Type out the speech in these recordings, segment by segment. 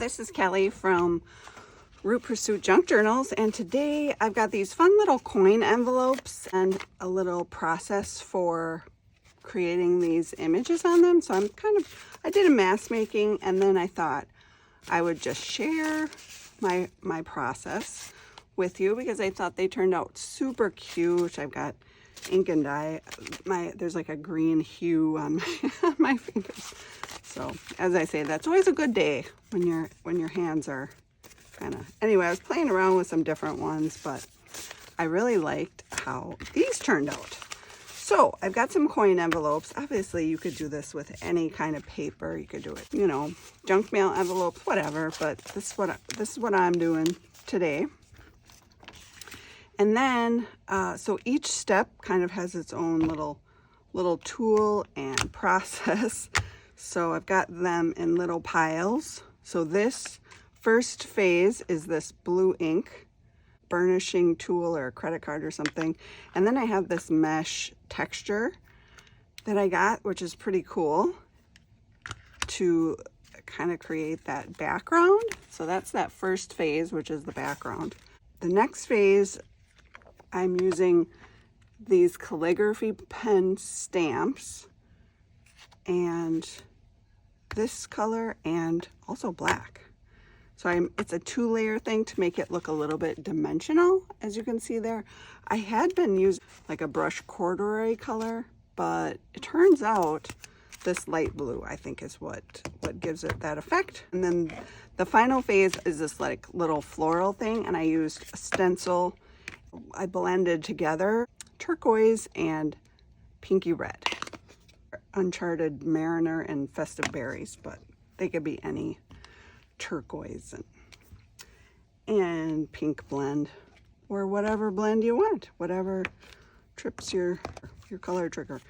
this is Kelly from Root Pursuit Junk Journals, and today I've got these fun little coin envelopes and a little process for creating these images on them. So I did a mass making, and then I thought I would just share my process with you because I thought they turned out super cute. I've got ink and dye. There's like a green hue on my fingers. So as I say, that's always a good day when your hands are kind of, anyway, I was playing around with some different ones, but I really liked how these turned out. So I've got some coin envelopes. Obviously you could do this with any kind of paper. You could do it, you know, junk mail envelopes, whatever, but this is what I'm doing today. And then, so each step kind of has its own little tool and process. So I've got them in little piles. So this first phase is this blue ink burnishing tool or a credit card or something. And then I have this mesh texture that I got, which is pretty cool, to kind of create that background. So that's that first phase, which is the background. The next phase, I'm using these calligraphy pen stamps and this color and also black. So it's a 2-layer thing to make it look a little bit dimensional, as you can see there. I had been using like a brush corduroy color, but it turns out this light blue, I think, is what gives it that effect. And then the final phase is this like little floral thing, and I used a stencil. I blended together turquoise and pinky red. Uncharted Mariner and Festive Berries, but they could be any turquoise and pink blend, or whatever blend you want, whatever trips your color trigger.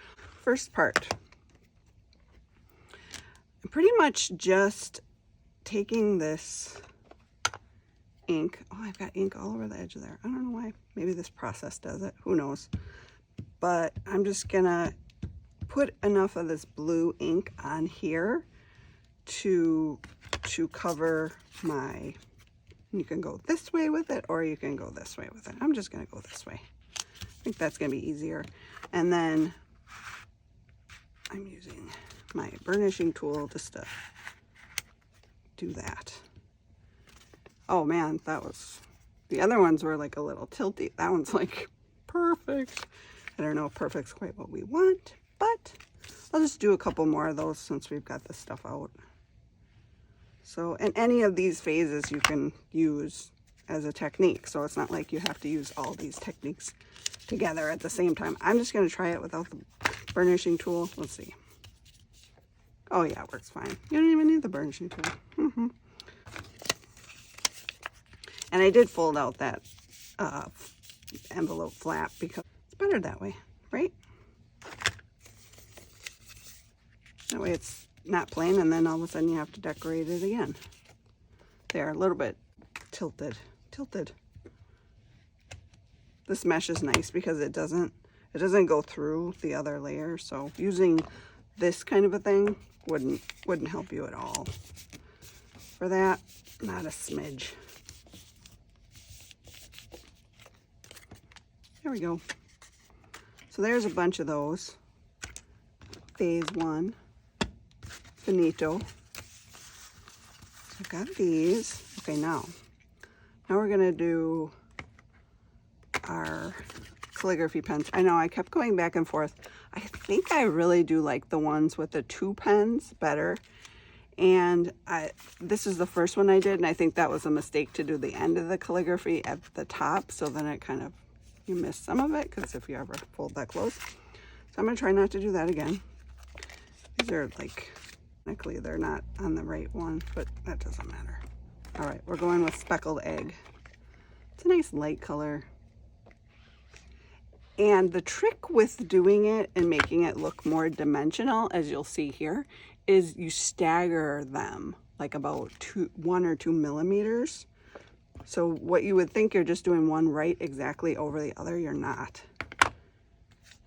First part, I'm pretty much just taking this ink. Oh, I've got ink all over the edge of there. I don't know why. Maybe this process does it. Who knows? But I'm just gonna put enough of this blue ink on here to cover my, you can go this way with it or you can go this way with it. I'm just gonna go this way. I think that's gonna be easier. And then I'm using my burnishing tool just to do that. Oh man, the other ones were like a little tilty. That one's like perfect. I don't know if perfect's quite what we want, but I'll just do a couple more of those since we've got this stuff out. So, and any of these phases you can use as a technique. So it's not like you have to use all these techniques together at the same time. I'm just going to try it without the burnishing tool. Let's see. Oh yeah, it works fine. You don't even need the burnishing tool. And I did fold out that envelope flap because it's better that way, right? That way it's not plain, and then all of a sudden you have to decorate it again. They're a little bit tilted. This mesh is nice because it doesn't go through the other layer. So using this kind of a thing wouldn't help you at all. For that, not a smidge. There we go. So there's a bunch of those. Phase 1. Finito. So I've got these. Okay, now we're gonna do our calligraphy pens. I know I kept going back and forth. I think I really do like the ones with the 2 pens better. And this is the first one I did, and I think that was a mistake to do the end of the calligraphy at the top. So then it kind of, you miss some of it, because if you ever fold that close. So I'm gonna try not to do that again. These are like, technically they're not on the right one, but that doesn't matter. All right, we're going with Speckled Egg. It's a nice light color. And the trick with doing it and making it look more dimensional, as you'll see here, is you stagger them like about 1 or 2 millimeters. So what you would think you're just doing one right exactly over the other, you're not.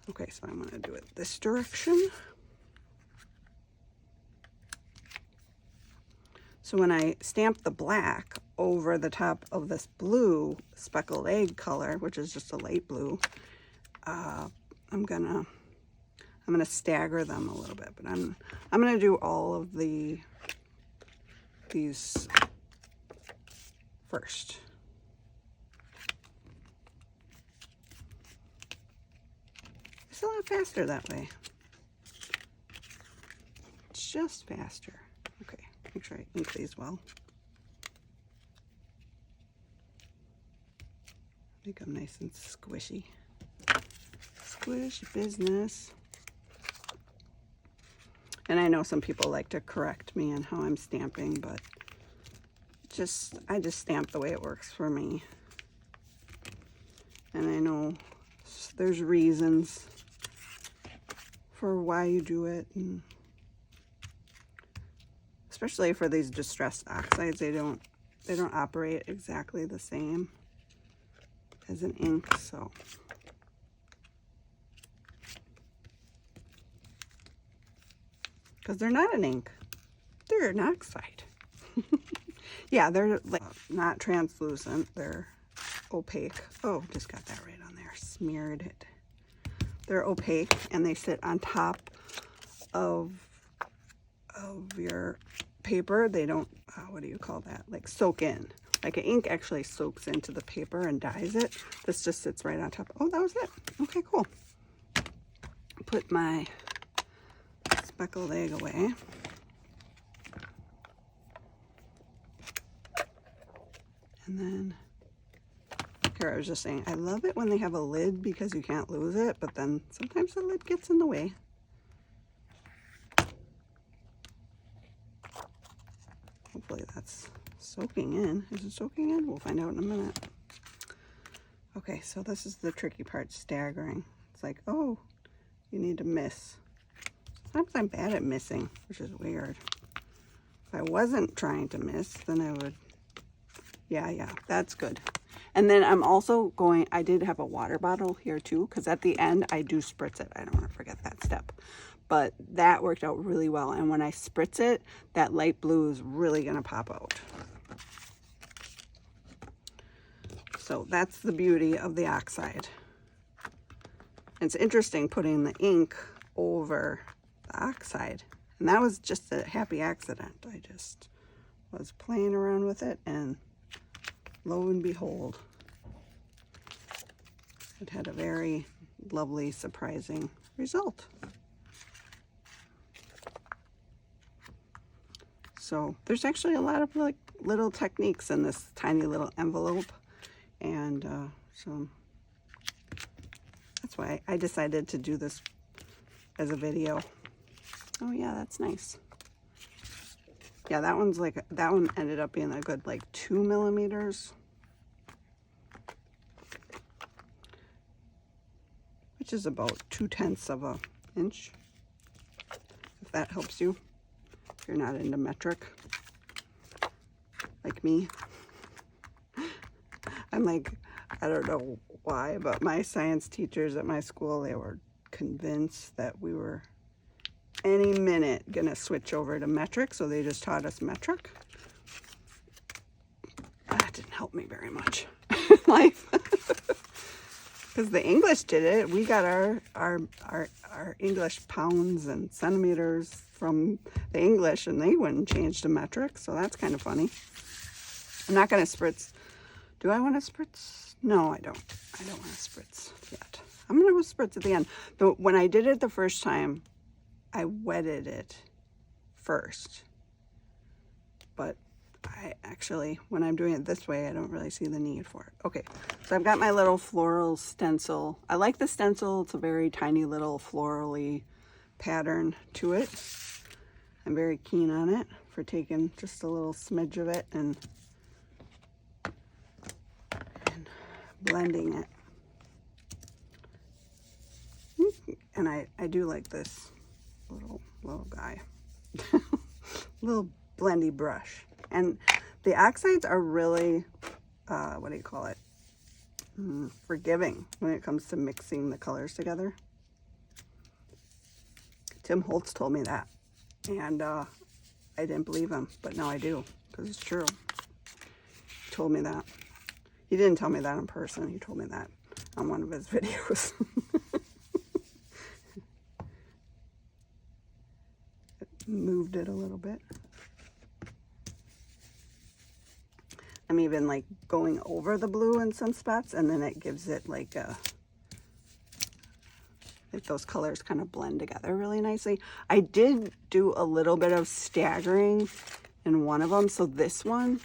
Okay, so I'm gonna do it this direction. So when I stamp the black over the top of this blue speckled egg color, which is just a light blue, I'm gonna stagger them a little bit, but I'm gonna do all of these first. It's a lot faster that way. It's just faster. Okay, make sure I ink these well. Make them nice and squishy. Squish business. And I know some people like to correct me on how I'm stamping, but I just stamp the way it works for me. And I know there's reasons for why you do it, and especially for these distressed oxides, they don't operate exactly the same as an ink, so because they're not an ink, they're an oxide. Yeah, they're like not translucent, they're opaque. Oh, just got that right on there, smeared it. They're opaque and they sit on top of your paper. They don't, what do you call that? Like soak in. Like an ink actually soaks into the paper and dyes it. This just sits right on top. Oh, that was it. Okay, cool. Put my speckled egg away. And then, here I was just saying, I love it when they have a lid because you can't lose it, but then sometimes the lid gets in the way. Hopefully that's soaking in. Is it soaking in? We'll find out in a minute. Okay, so this is the tricky part, staggering. It's like, oh, you need to miss. Sometimes I'm bad at missing, which is weird. If I wasn't trying to miss, then I would, yeah, that's good. And then I'm also going, I did have a water bottle here too, because at the end I do spritz it. I don't want to forget that step. But that worked out really well. And when I spritz it, that light blue is really going to pop out. So that's the beauty of the Oxide. It's interesting putting the ink over the Oxide. And that was just a happy accident. I just was playing around with it, and lo and behold, it had a very lovely, surprising result. So there's actually a lot of like little techniques in this tiny little envelope, and so that's why I decided to do this as a video. Oh yeah, that's nice. Yeah, that one ended up being a good like 2 millimeters, which is about 2/10 of an inch, if that helps you, if you're not into metric like me. I'm like, I don't know why, but my science teachers at my school, they were convinced that we were any minute gonna switch over to metric, so they just taught us metric. That didn't help me very much in life, because the English did it. We got our English pounds and centimeters from the English, and they wouldn't change to metric, so that's kind of funny. I'm not gonna spritz. Do I want to spritz? No, I don't. I don't want to spritz yet. I'm gonna go spritz at the end. But when I did it the first time, I wetted it first, but I actually, when I'm doing it this way, I don't really see the need for it. Okay, so I've got my little floral stencil. I like the stencil. It's a very tiny little florally pattern to it. I'm very keen on it for taking just a little smidge of it and blending it. And I do like this little guy. Little blendy brush. And the oxides are really, what do you call it? Forgiving when it comes to mixing the colors together. Tim Holtz told me that. And I didn't believe him, but now I do, because it's true. He told me that. He didn't tell me that in person. He told me that on one of his videos. Moved it a little bit. I'm even like going over the blue in some spots, and then it gives it like a, like those colors kind of blend together really nicely. I did do a little bit of staggering in one of them. So this one,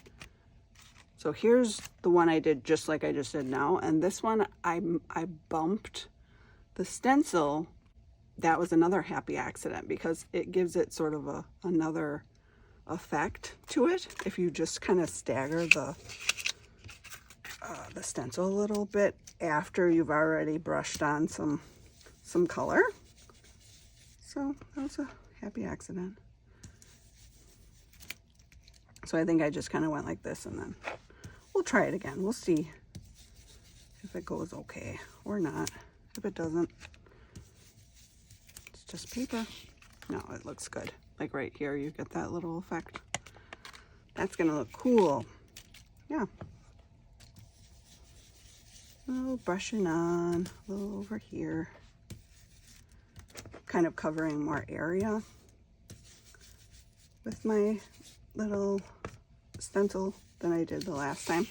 so here's the one I did just like I just did now. And this one, I bumped the stencil. That was another happy accident because it gives it sort of another effect to it if you just kind of stagger the stencil a little bit after you've already brushed on some color. So that was a happy accident. So I think I just kind of went like this, and then we'll try it again. We'll see if it goes okay or not. If it doesn't, it's just paper. No, it looks good. Like right here, you get that little effect. That's gonna look cool. Yeah. A little brushing on, a little over here. Kind of covering more area with my little stencil than I did the last time.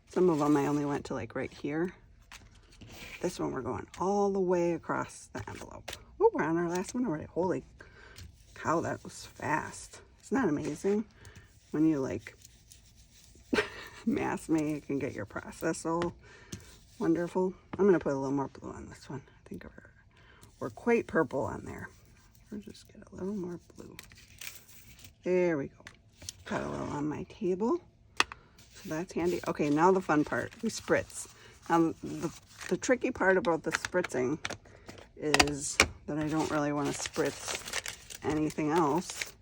Some of them I only went to like right here. This one we're going all the way across the envelope. Oh, we're on our last one already. Holy cow, that was fast. Isn't that amazing? When you like mass make and get your process all wonderful. I'm gonna put a little more blue on this one. I think we're quite purple on there. We'll just get a little more blue. There we go. Got a little on my table. So that's handy. Okay, now the fun part. We spritz. The tricky part about the spritzing is that I don't really want to spritz anything else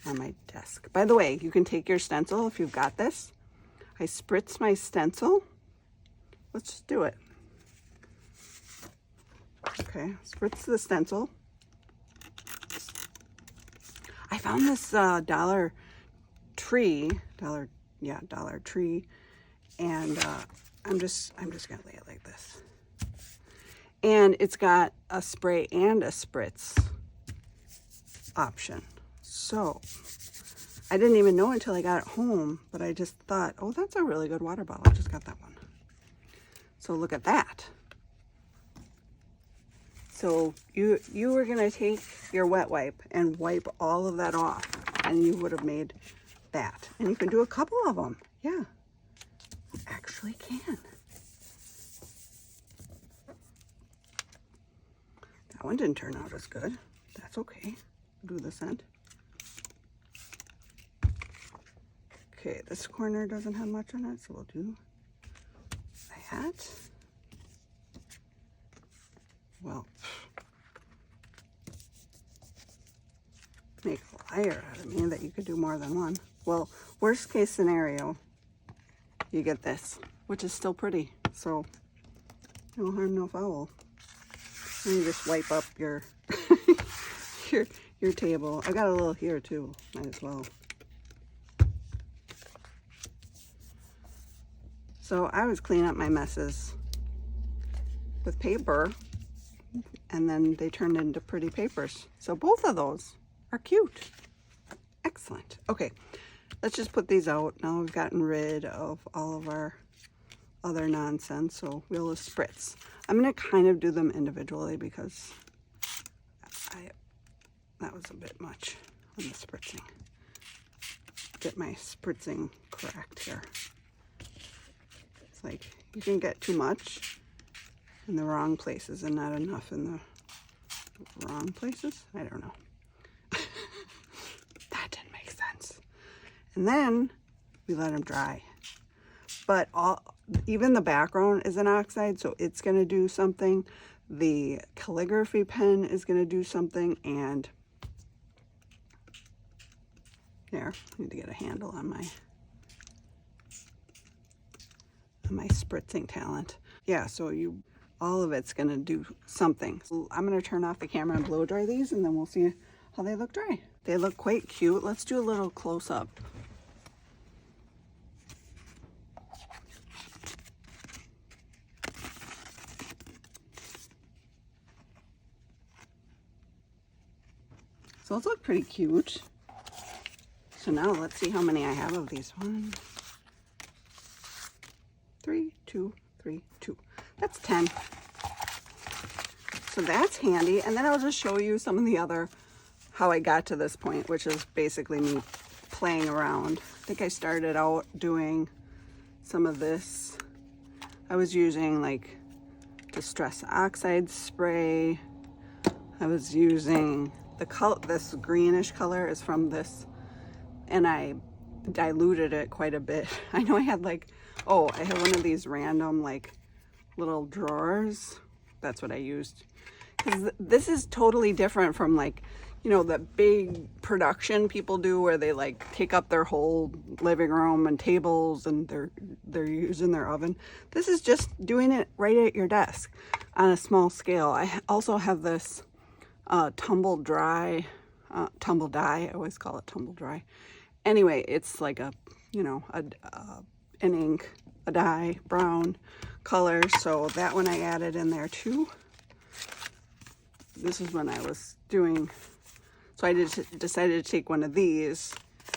on my desk. By the way, you can take your stencil if you've got this. I spritz my stencil. Let's just do it. Okay, spritz the stencil. I found this Dollar Tree, and I'm just gonna lay it like this. And it's got a spray and a spritz option. So I didn't even know until I got it home, but I just thought, oh, that's a really good water bottle. I just got that one. So look at that. So you were gonna take your wet wipe and wipe all of that off, and you would have made that. And you can do a couple of them. Yeah, you actually can. That one didn't turn out as good. That's okay. Do this end. Okay, this corner doesn't have much on it, so we'll do that. Well, make a liar out of me that you could do more than one. Well, worst case scenario, you get this, which is still pretty. So no harm, no foul. Let me just wipe up your your table. I got a little here too, might as well. So I was cleaning up my messes with paper, and then they turned into pretty papers. So both of those are cute. Excellent. Okay, let's just put these out. Now we've gotten rid of all of our other nonsense, so we'll just spritz. I'm gonna kind of do them individually because that was a bit much on the spritzing. Get my spritzing correct here. It's like you can get too much in the wrong places and not enough in the wrong places. I don't know. That didn't make sense. And then we let them dry. But even the background is an oxide, so it's going to do something. The calligraphy pen is going to do something, and there, I need to get a handle on my spritzing talent. Yeah, so all of it's going to do something. So I'm going to turn off the camera and blow dry these, and then we'll see how they look dry. They look quite cute. Let's do a little close-up. So those look pretty cute. So now let's see how many I have of these. 1, 3, 2, 3, 2. That's 10. So that's handy. And then I'll just show you some of the other, how I got to this point, which is basically me playing around. I think I started out doing some of this. I was using like Distress Oxide spray. I was using the color, this greenish color is from this, and I diluted it quite a bit. I know I had like, oh, I had one of these random like little drawers. That's what I used. Because this is totally different from like, you know, the big production people do where they like take up their whole living room and tables and they're using their oven. This is just doing it right at your desk on a small scale. I also have this tumble dye, I always call it tumble dry. Anyway, it's like a, you know, an ink, a dye, brown color. So that one I added in there too. This is when I was doing, so I decided to take one of these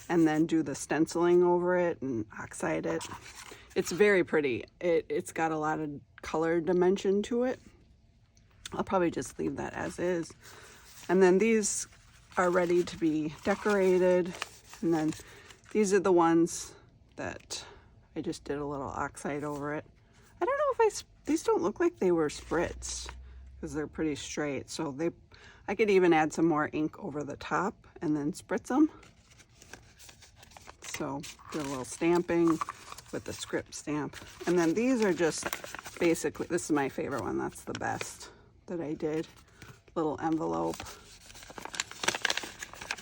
and then do the stenciling over it and oxide it. It's very pretty. It's got a lot of color dimension to it. I'll probably just leave that as is. And then these are ready to be decorated. And then these are the ones that I just did a little oxide over it. I don't know if these don't look like they were spritzed because they're pretty straight. So I could even add some more ink over the top and then spritz them. So do a little stamping with the script stamp. And then these are just basically, this is my favorite one. That's the best that I did. Little envelope.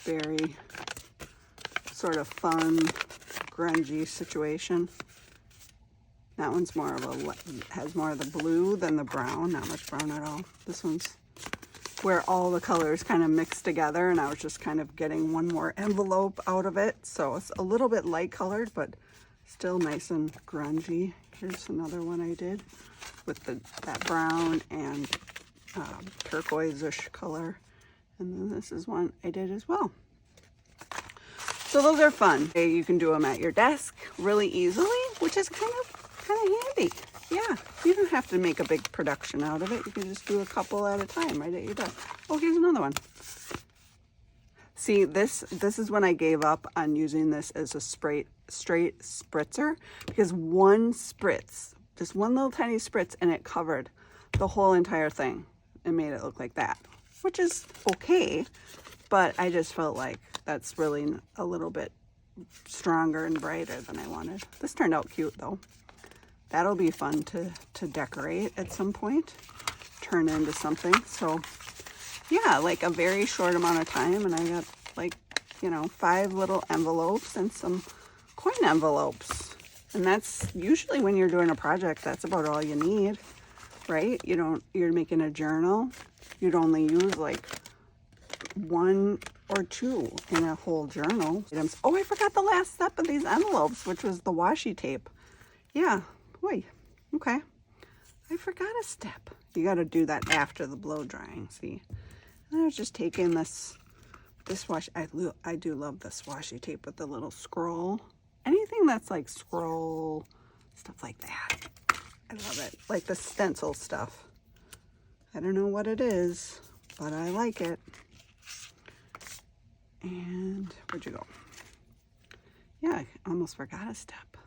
Very sort of fun, grungy situation. That one's more of has more of the blue than the brown, not much brown at all. This one's where all the colors kind of mixed together, and I was just kind of getting one more envelope out of it. So it's a little bit light colored, but still nice and grungy. Here's another one I did with that brown and turquoise-ish color. And then this is one I did as well. So those are fun. You can do them at your desk really easily, which is kind of handy. Yeah, you don't have to make a big production out of it. You can just do a couple at a time right at your desk. Oh, here's another one. See, this is when I gave up on using this as a straight spritzer, because one spritz, just one little tiny spritz, and it covered the whole entire thing and made it look like that, which is okay, but I just felt like that's really a little bit stronger and brighter than I wanted. This turned out cute though. That'll be fun to decorate at some point, turn into something. So yeah, like a very short amount of time, and I got like, you know, 5 little envelopes and some coin envelopes. And that's usually when you're doing a project, that's about all you need, right? You're making a journal, you'd only use like 1 or 2 in a whole journal. Oh, I forgot the last step of these envelopes, which was the washi tape. Yeah, wait, okay. I forgot a step. You got to do that after the blow drying, see? And I was just taking this washi, I do love this washi tape with the little scroll. Anything that's like scroll, stuff like that. I love it. Like the stencil stuff. I don't know what it is, but I like it. And where'd you go? Yeah, I almost forgot a step.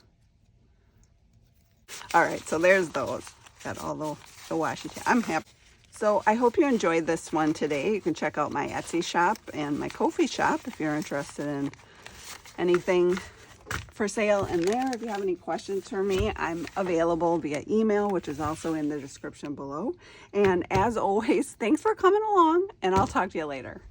All right, so there's those. Got all the washi tape. I'm happy. So I hope you enjoyed this one today. You can check out my Etsy shop and my Ko-fi shop if you're interested in anything for sale in there. If you have any questions for me, I'm available via email, which is also in the description below. And as always, thanks for coming along, and I'll talk to you later.